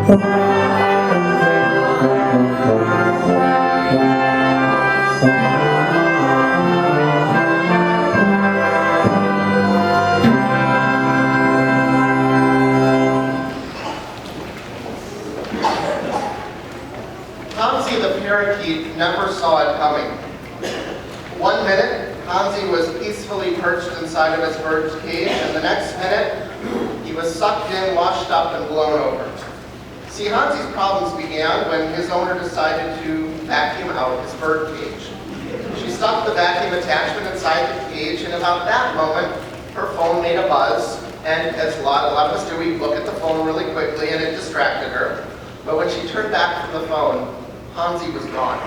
Hansi the parakeet never saw it coming. One minute, Hansi was peacefully perched inside of his bird's cage, and the next minute, he was sucked in, washed up, and blown over. See, Hansi's problems began when his owner decided to vacuum out his bird cage. She stuck the vacuum attachment inside the cage, and about that moment, her phone made a buzz, and as a lot of us do, we look at the phone really quickly, and it distracted her. But when she turned back from the phone, Hansi was gone.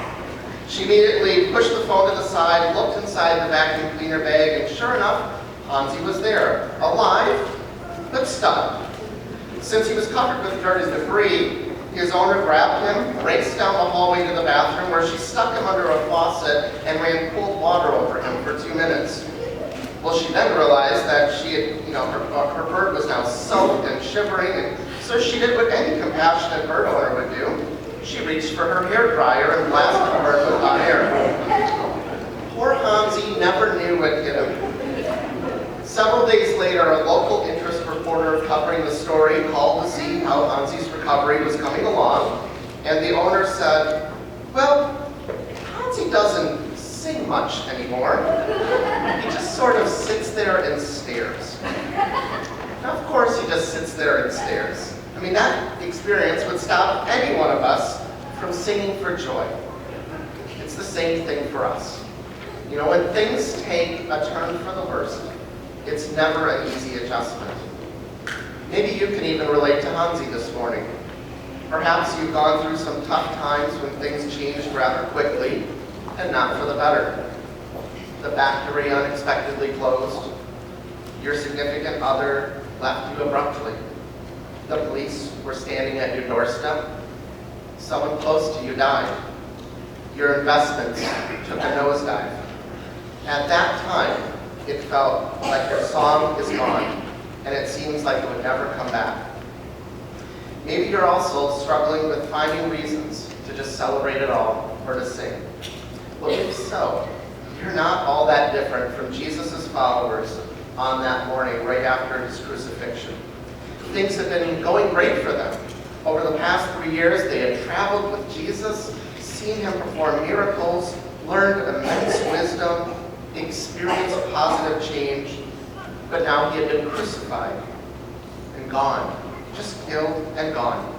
She immediately pushed the phone to the side, looked inside the vacuum cleaner bag, and sure enough, Hansi was there, alive, but stunned. Since he was covered with dirt and debris, his owner grabbed him, raced down the hallway to the bathroom where she stuck him under a faucet and ran cold water over him for 2 minutes. Well, she then realized that she had, her bird was now soaked and shivering, and so she did what any compassionate bird owner would do. She reached for her hair dryer and blasted the bird with hot air. Poor Hansi never knew what hit him. Several days later, a local interest reporter covering the story called to see how Hansi's recovery was coming along, and the owner said, "Well, Hansi doesn't sing much anymore. He just sort of sits there and stares." Now, of course, he just sits there and stares. I mean, that experience would stop any one of us from singing for joy. It's the same thing for us. You know, when things take a turn for the worst, it's never an easy adjustment. Maybe you can even relate to Hansi this morning. Perhaps you've gone through some tough times when things changed rather quickly, and not for the better. The factory unexpectedly closed. Your significant other left you abruptly. The police were standing at your doorstep. Someone close to you died. Your investments took a nosedive. At that time, it felt like your song is gone, and it seems like it would never come back. Maybe you're also struggling with finding reasons to just celebrate it all or to sing. Well, if so, you're not all that different from Jesus' followers on that morning right after his crucifixion. Things have been going great for them. Over the past 3 years, they had traveled with Jesus, seen him perform miracles, learned immense wisdom, experienced positive change, but now he had been crucified and gone, just killed and gone.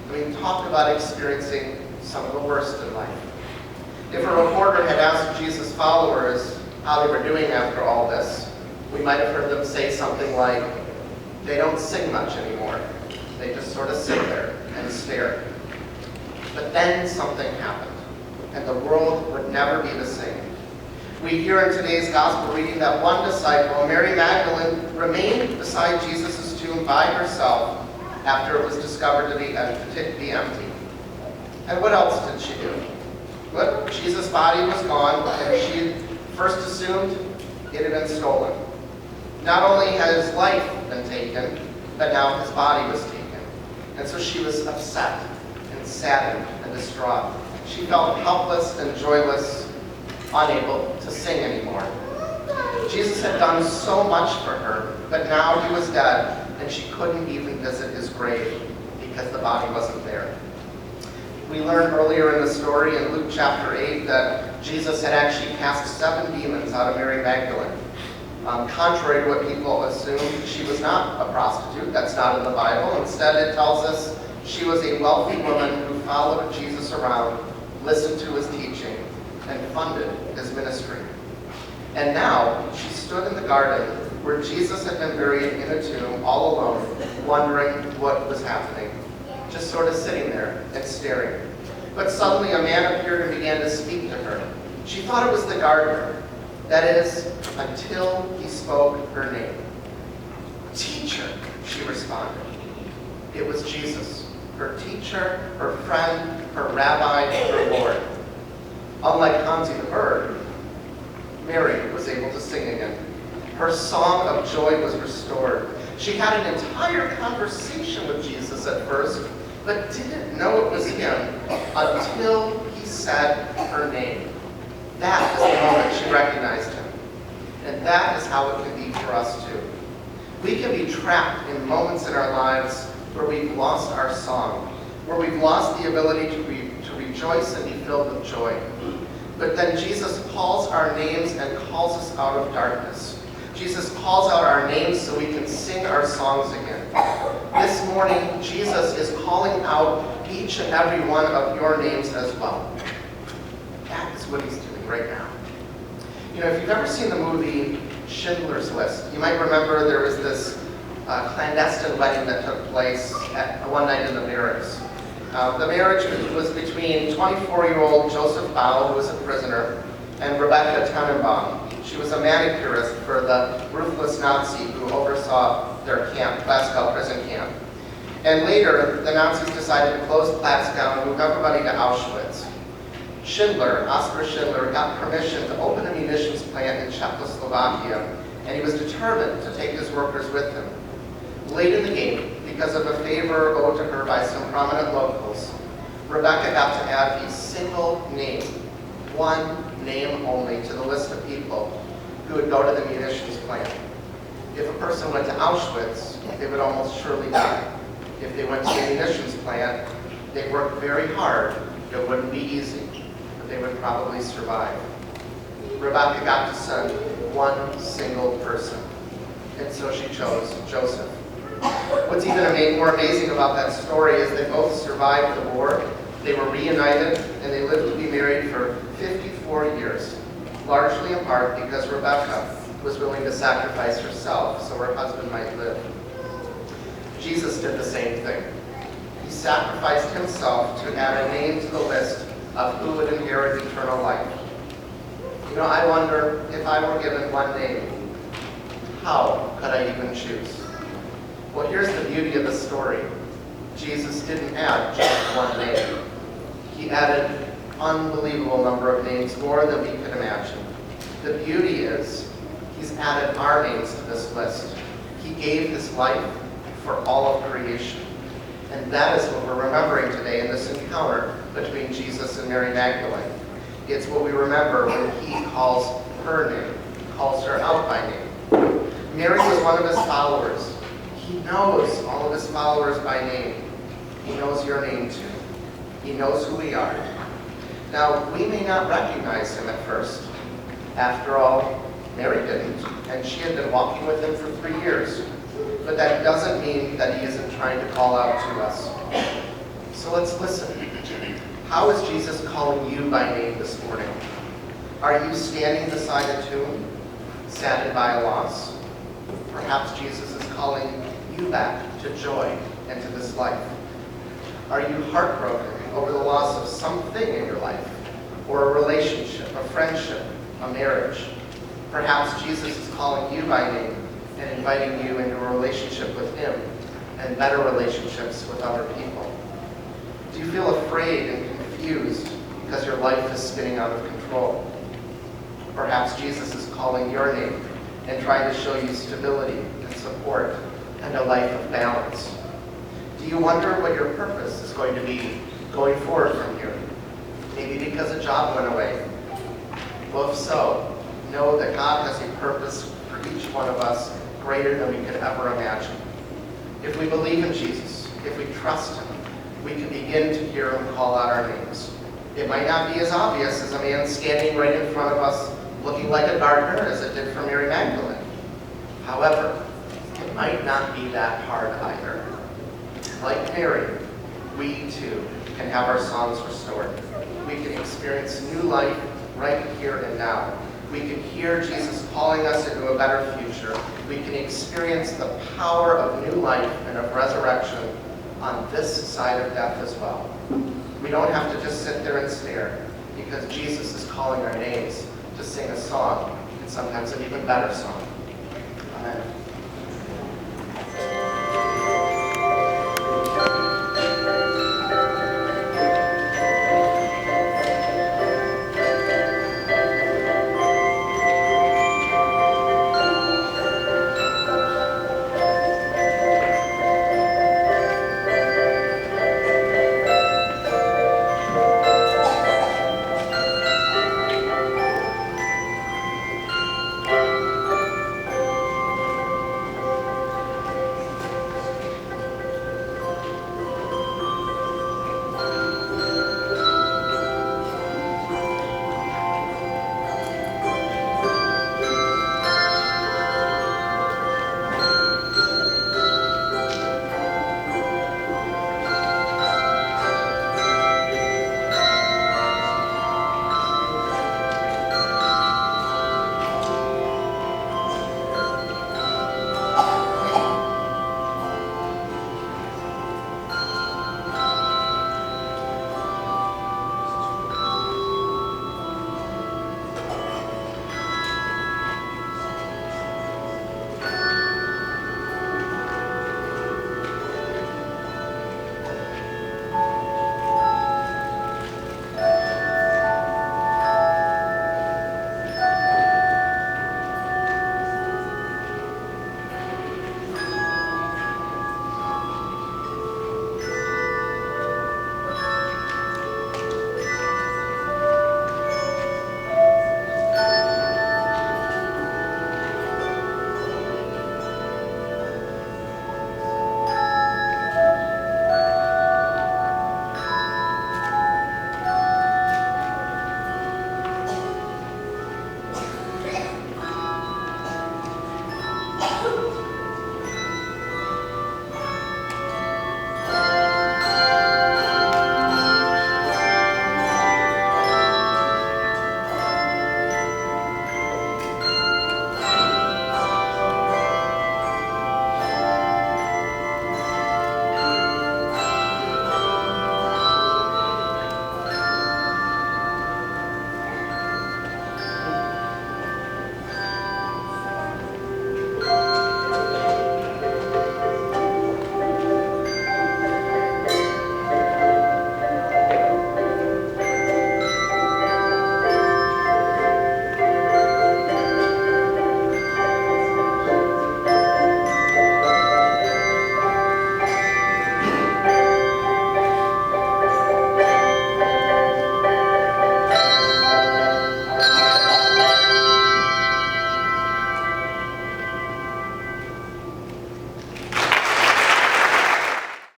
I mean, talk about experiencing some of the worst in life. If a reporter had asked Jesus' followers how they were doing after all this, we might have heard them say something like, "They don't sing much anymore. They just sort of sit there and stare." But then something happened, and the world would never be the same. We hear in today's gospel reading that one disciple, Mary Magdalene, remained beside Jesus' tomb by herself after it was discovered to be empty. And what else did she do? Well, Jesus' body was gone, and she first assumed it had been stolen. Not only had his life been taken, but now his body was taken. And so she was upset and saddened and distraught. She felt helpless and joyless, unable to sing anymore. Jesus had done so much for her, but now he was dead, and she couldn't even visit his grave because the body wasn't there. We learned earlier in the story in Luke chapter 8 that Jesus had actually cast 7 demons out of Mary Magdalene. Contrary to what people assumed, she was not a prostitute. That's not in the Bible. Instead, it tells us she was a wealthy woman who followed Jesus around, listened to his teaching, and funded his ministry. And now, she stood in the garden where Jesus had been buried in a tomb, all alone, wondering what was happening, just sort of sitting there and staring. But suddenly a man appeared and began to speak to her. She thought it was the gardener. That is, until he spoke her name. "Teacher," she responded. It was Jesus, her teacher, her friend, her rabbi, her Lord. Unlike Hansi the bird, Mary was able to sing again. Her song of joy was restored. She had an entire conversation with Jesus at first, but didn't know it was him until he said her name. That is the moment she recognized him. And that is how it can be for us too. We can be trapped in moments in our lives where we've lost our song, where we've lost the ability to rejoice and be filled with joy. But then Jesus calls our names and calls us out of darkness. Jesus calls out our names so we can sing our songs again. This morning, Jesus is calling out each and every one of your names as well. That is what he's doing right now. You know, if you've ever seen the movie Schindler's List, you might remember there was this clandestine wedding that took place one night in the Barracks. The marriage was between 24-year-old Joseph Bau, who was a prisoner, and Rebecca Tenenbaum. She was a manicurist for the ruthless Nazi who oversaw their camp, Glasgow prison camp. And later, the Nazis decided to close Glasgow and move everybody to Auschwitz. Oskar Schindler, got permission to open a munitions plant in Czechoslovakia, and he was determined to take his workers with him. Late in the game, because of a favor owed to her by some prominent locals, Rebecca got to add a single name, one name only, to the list of people who would go to the munitions plant. If a person went to Auschwitz, they would almost surely die. If they went to the munitions plant, they worked very hard. It wouldn't be easy, but they would probably survive. Rebecca got to send one single person, and so she chose Joseph. What's even more amazing about that story is they both survived the war, they were reunited, and they lived to be married for 54 years, largely in part because Rebecca was willing to sacrifice herself so her husband might live. Jesus did the same thing. He sacrificed himself to add a name to the list of who would inherit eternal life. You know, I wonder if I were given one name, how could I even choose? Well, here's the beauty of the story. Jesus didn't add just one name. He added an unbelievable number of names, more than we could imagine. The beauty is, he's added our names to this list. He gave his life for all of creation. And that is what we're remembering today in this encounter between Jesus and Mary Magdalene. It's what we remember when he calls her name, calls her out by name. Mary was one of his followers. He knows all of his followers by name. He knows your name too. He knows who we are. Now, we may not recognize him at first. After all, Mary didn't, and she had been walking with him for 3 years. But that doesn't mean that he isn't trying to call out to us. So let's listen. How is Jesus calling you by name this morning? Are you standing beside a tomb, saddened by a loss? Perhaps Jesus is calling you back to joy and to this life. Are you heartbroken over the loss of something in your life, or a relationship, a friendship, a marriage? Perhaps Jesus is calling you by name and inviting you into a relationship with him and better relationships with other people. Do you feel afraid and confused because your life is spinning out of control? Perhaps Jesus is calling your name and trying to show you stability and support and a life of balance. Do you wonder what your purpose is going to be going forward from here? Maybe because a job went away. Well, if so, know that God has a purpose for each one of us greater than we could ever imagine. If we believe in Jesus, if we trust him, we can begin to hear him call out our names. It might not be as obvious as a man standing right in front of us looking like a gardener as it did for Mary Magdalene. However, it might not be that hard either. Like Mary, we too can have our songs restored. We can experience new life right here and now. We can hear Jesus calling us into a better future. We can experience the power of new life and of resurrection on this side of death as well. We don't have to just sit there and stare, because Jesus is calling our names to sing a song, and sometimes an even better song. Amen.